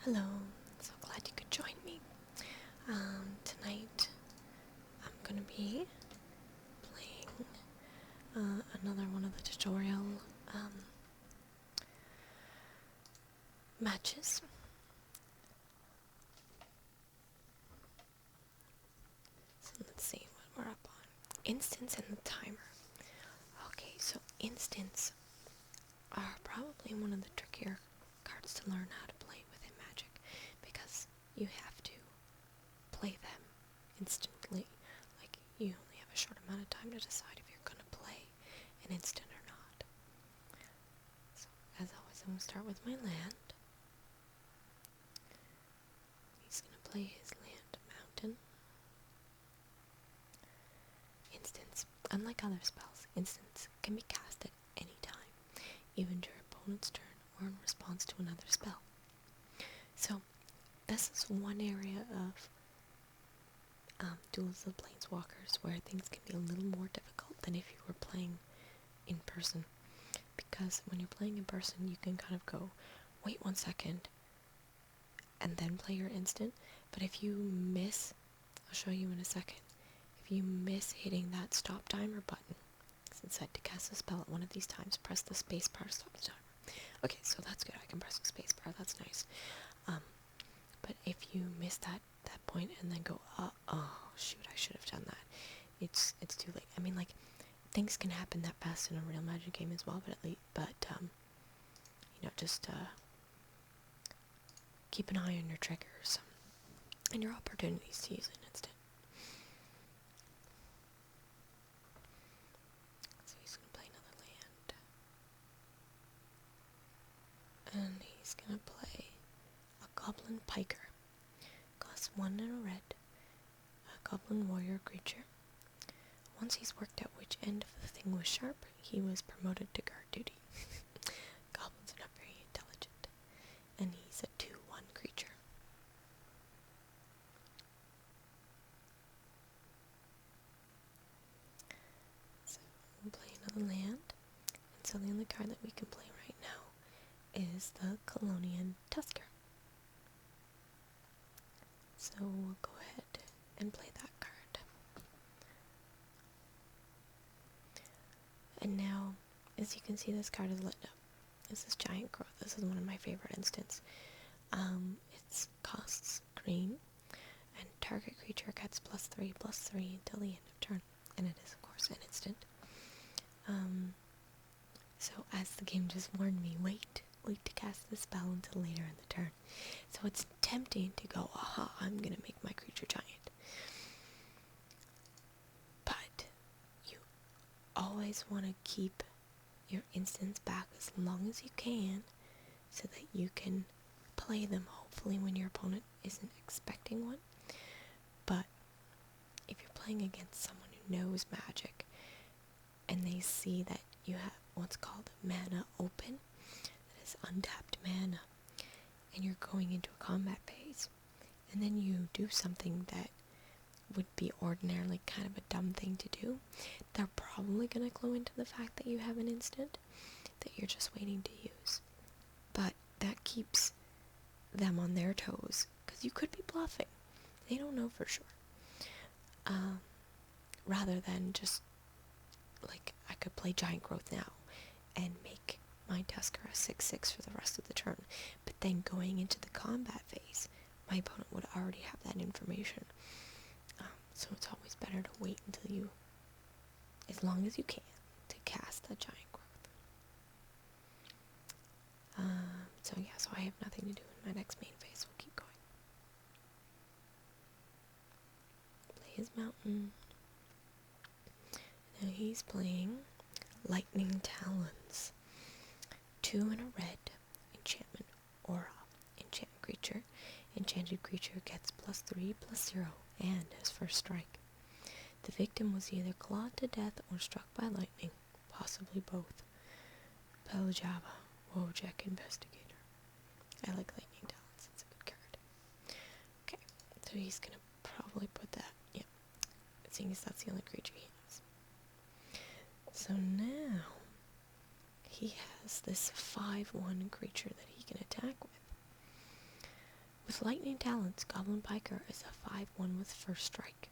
Hello, so glad you could join me. Tonight I'm gonna be playing another one of the tutorial matches. So let's see what we're up on. Instants and the timer. Okay, so instants are probably one of the trickier cards to learn how to play within Magic because you have to play them instantly. Like, you only have a short amount of time to decide if you're gonna play an instant or not. So, as always, I'm gonna start with my land. He's gonna play his land mountain. Instants. Unlike other spells, instants can be cast at any time, even during opponent's turn or in response to another spell. So, this is one area of Duels of Planeswalkers where things can be a little more difficult than if you were playing in person. Because when you're playing in person, you can kind of go, wait 1 second, and then play your instant. But if you miss, I'll show you in a second, if you miss hitting that stop timer button, because it said to cast a spell at one of these times, press the space bar to stop the timer. Okay, so that's good, I can press the space bar, that's nice. But if you miss that point and then go, oh shoot, I should have done that, it's too late. I mean, like, things can happen that fast in a real Magic game as well, but just keep an eye on your triggers and your opportunities to use an instant. So he's gonna play another land, and he's gonna play a Goblin Piker. Costs 1 and a red. A Goblin Warrior creature. Once he's worked out which end of the thing was sharp, he was promoted to guard duty. Goblins are not very intelligent. And he's a 2/1 creature. So we'll play another land. And so the only card that we can play right now is the Colonian Tusker. So we'll go ahead and play that card. And now, as you can see, this card is lit up. This is Giant Growth. This is one of my favorite instants. It costs green, and target creature gets +3/+3 until the end of turn. And it is, of course, an instant. So as the game just warned me, wait to cast the spell until later in the turn. So it's tempting to go, aha, I'm gonna make my creature giant. But you always want to keep your instants back as long as you can so that you can play them hopefully when your opponent isn't expecting one. But if you're playing against someone who knows Magic and they see that you have what's called mana open, that is untapped mana, and you're going into a combat phase, and then you do something that would be ordinarily kind of a dumb thing to do, they're probably going to clue into the fact that you have an instant that you're just waiting to use. But that keeps them on their toes, because you could be bluffing. They don't know for sure. Rather than just, like, I could play Giant Growth now and make my Tusker a 6/6 for the rest of the turn, but then going into the combat phase, my opponent would already have that information. So it's always better to wait until you, as long as you can, to cast that Giant Growth. So I have nothing to do in my next main phase. We'll keep going. Play his mountain. Now he's playing Lightning Talons. 2 and a red. Enchantment Aura. Enchant creature. Enchanted creature gets +3/+0 and has first strike. The victim was either clawed to death or struck by lightning, possibly both. Peljava, Wojak Investigator. I like Lightning Talons, it's a good card. Okay, so he's gonna probably put that, yeah, seeing as that's the only creature he has. So now, he has this 5/1 creature that he can attack with. With lightning talents, Goblin Piker is a 5/1 with first strike.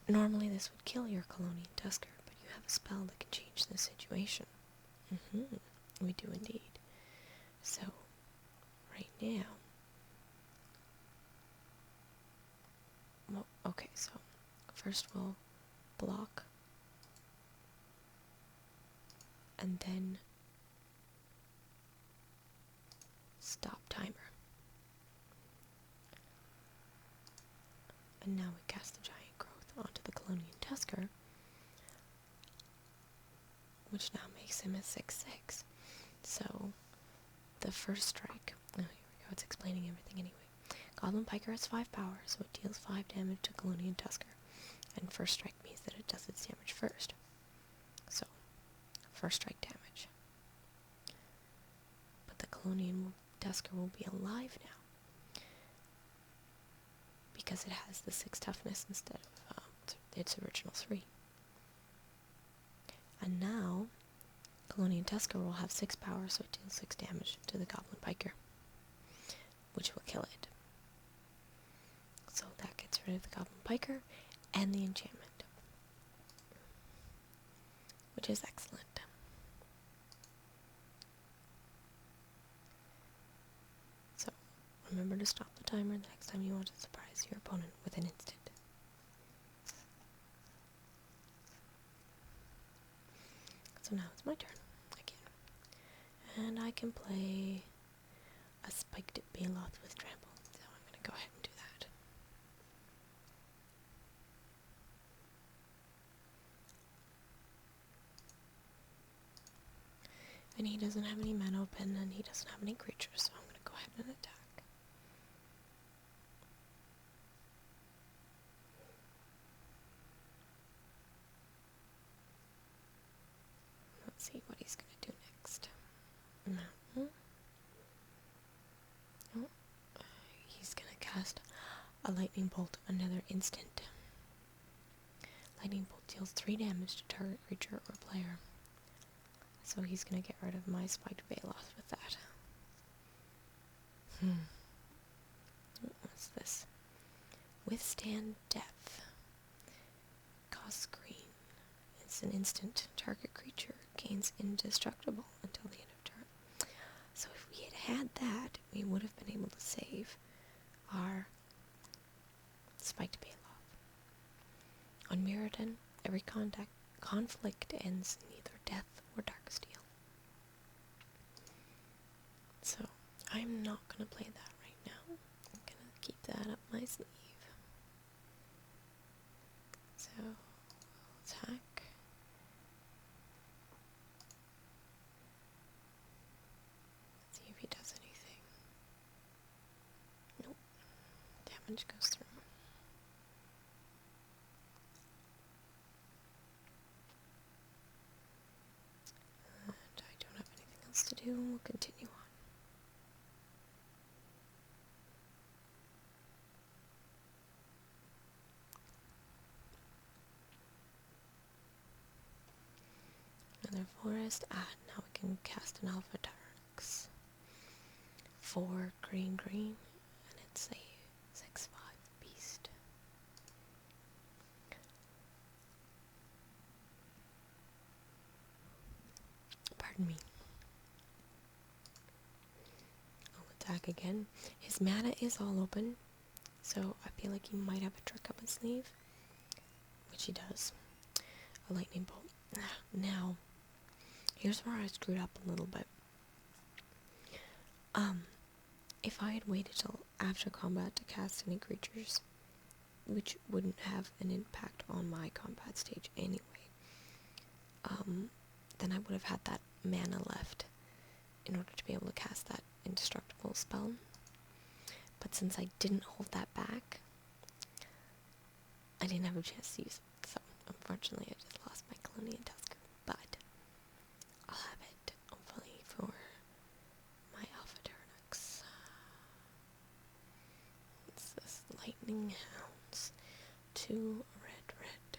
Normally this would kill your Colonian Tusker, but you have a spell that can change the situation. We do indeed. So, right now... Well, okay, so first we'll block, and then stop timer. And now we cast the Giant Growth onto the Colonian Tusker, which now makes him a 6/6. So, the first strike... Oh, here we go, it's explaining everything anyway. Goblin Piker has 5 power, so it deals 5 damage to Colonian Tusker. And first strike means that it does its damage first. So, first strike damage. But the Colonian Tusker will be alive now, because it has the 6 toughness instead of its original 3. And now, Colonian Tusker will have 6 power, so it deals 6 damage to the Goblin Piker, which will kill it. So that gets rid of the Goblin Piker and the enchantment, which is excellent. So remember to stop the timer the next time you want to surprise your opponent with an instant. So now it's my turn again, and I can play a Spiked Baloth with Trample, so I'm going to go ahead and do that. And he doesn't have any mana open, and he doesn't have any creatures, so I'm going to go ahead and attack. Let's see what he's going to do next. Oh, he's going to cast a Lightning Bolt, another instant. Lightning Bolt deals 3 damage to target creature or player. So he's going to get rid of my Spiked Baloth with that. What's this? Withstand Death. Costs green. It's an instant. Target creature gains indestructible until the end of turn. So if we had had that, we would have been able to save our Spiked Baloth. On Mirrodin, every conflict ends in either death or Darksteel. So I'm not going to play that right now. I'm going to keep that up my sleeve. So, attack. See if he does anything. Nope. Damage goes through. And I don't have anything else to do, and we'll continue on. Another forest. Now we can cast an Alpha Tarax. 4 green, and it's a 6/5 beast. Pardon me. I'll attack again. His mana is all open, so I feel like he might have a trick up his sleeve, which he does. A Lightning Bolt. Now, here's where I screwed up a little bit. If I had waited till after combat to cast any creatures, which wouldn't have an impact on my combat stage anyway, then I would have had that mana left in order to be able to cast that indestructible spell. But since I didn't hold that back, I didn't have a chance to use it. So, unfortunately, I just lost my Colonian Tusker. But I'll have it, hopefully, for my Alpha Tarax. What's this? Lightning Hounds. 2 red.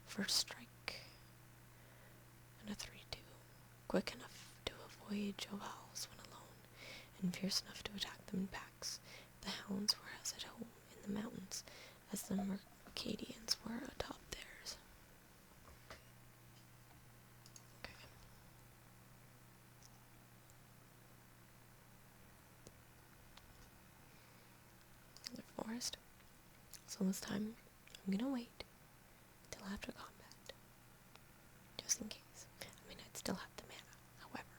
First strike. And a 3/2. Quick enough to avoid Joe Owls when alone, and fierce enough to attack them in packs. The hounds were as at home in the mountains as the Mercadians were atop theirs. Okay. The forest. So this time, I'm gonna wait till after combat, just in case. I mean, I'd still have the mana, however.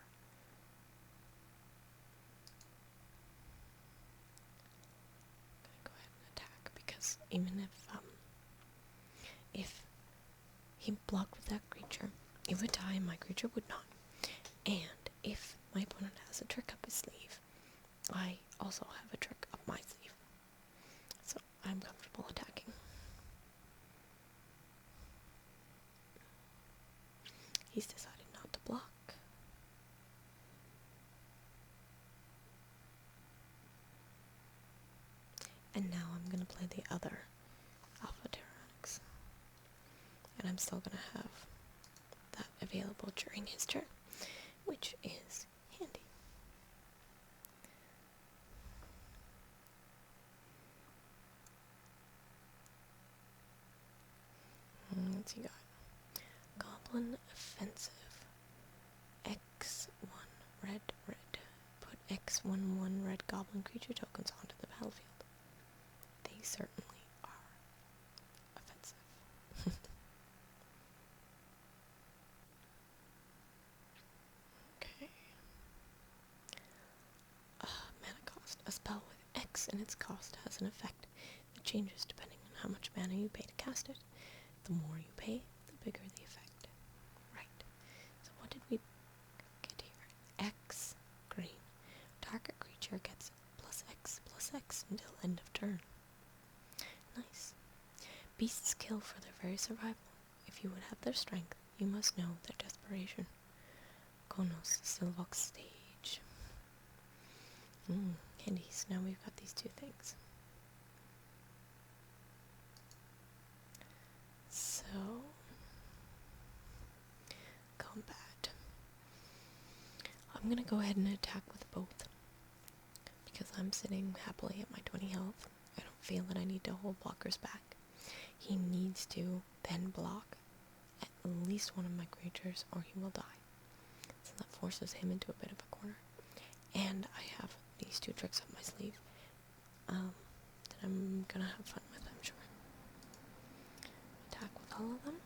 I'm gonna go ahead and attack, because even if he blocked with that creature, it would die and my creature would not. And if my opponent has a trick up his sleeve, I also have a trick up my sleeve. So I'm comfortable attacking. He's decided not to block. And now I'm going to play the other Alpha Tyranics. And I'm still going to have that available during his turn, which is handy. What's he got? Goblin Offensive. X1 red. Put X1/1 red goblin creature tokens onto the battlefield. They certainly are offensive. Okay. Mana cost. A spell with X in its cost has an effect that changes depending on how much mana you pay to cast it. The more you pay, the bigger the effect. Right. So what did we get here? X green. Target creature gets +X until end of turn. Nice. Beasts kill for their very survival. If you would have their strength, you must know their desperation. Konos, Silvox Stage. Handy. So now we've got these two things. So, combat. I'm gonna go ahead and attack with both, because I'm sitting happily at my 20 health. I don't feel that I need to hold blockers back. He needs to then block at least one of my creatures or he will die. So that forces him into a bit of a corner. And I have these two tricks up my sleeve that I'm gonna have fun with, I'm sure. Attack with all of them.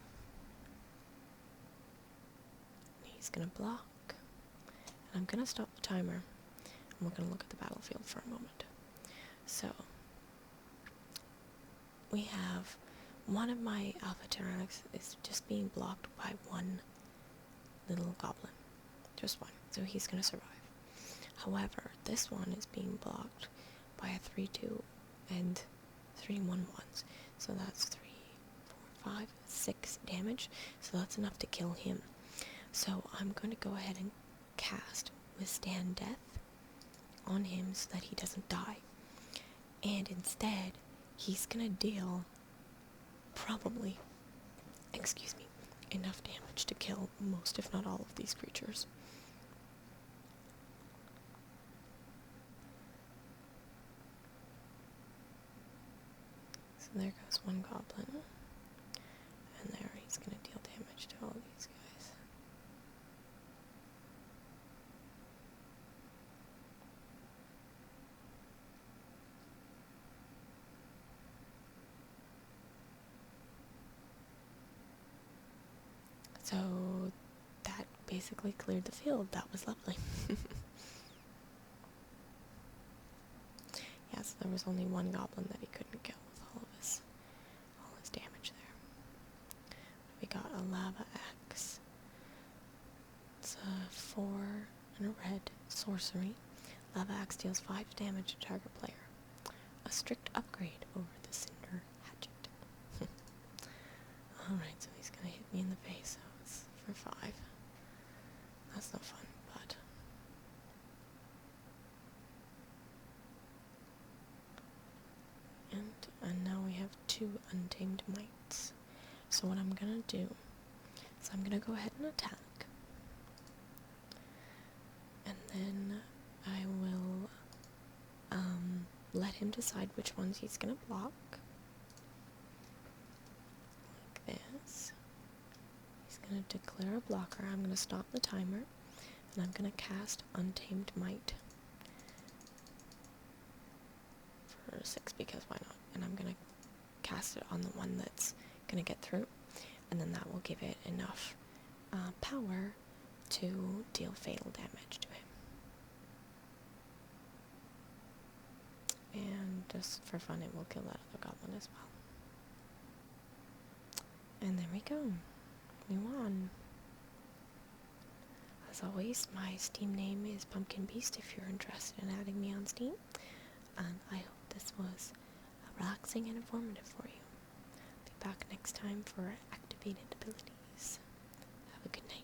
He's gonna block. And I'm gonna stop the timer. And we're gonna look at the battlefield for a moment. So, we have one of my Alpha Tyranics is just being blocked by one little goblin. Just one. So he's gonna survive. However, this one is being blocked by a 3/2 and 3/1/1s. So that's 3, 4, 5, 6 damage. So that's enough to kill him. So I'm going to go ahead and cast Withstand Death on him so that he doesn't die. And instead, he's going to deal probably, enough damage to kill most, if not all, of these creatures. So there goes one goblin. And there he's going to deal damage to all these guys. So that basically cleared the field. That was lovely. Yes, there was only one goblin that he couldn't kill with all his damage there. We got a lava axe. It's a 4 and a red sorcery. Lava axe deals 5 damage to target player. A strict upgrade over the cinder hatchet. Alright, so he's gonna hit me in the face, so it's for 5. That's no fun, but and now we have 2 untamed mites. So what I'm gonna do is I'm gonna go ahead and attack, and then I will let him decide which ones he's gonna block. Like this. He's gonna declare a blocker. I'm gonna stop the timer, and I'm gonna cast Untamed Might for 6 because why not? And I'm gonna cast it on the one that's gonna get through, and then that will give it enough power to deal fatal damage to him. And just for fun, it will kill that other goblin as well. And there we go. We won. As always, my Steam name is Pumpkin Beast if you're interested in adding me on Steam. And I hope this was relaxing and informative for you. I'll be back next time for activated abilities. Have a good night.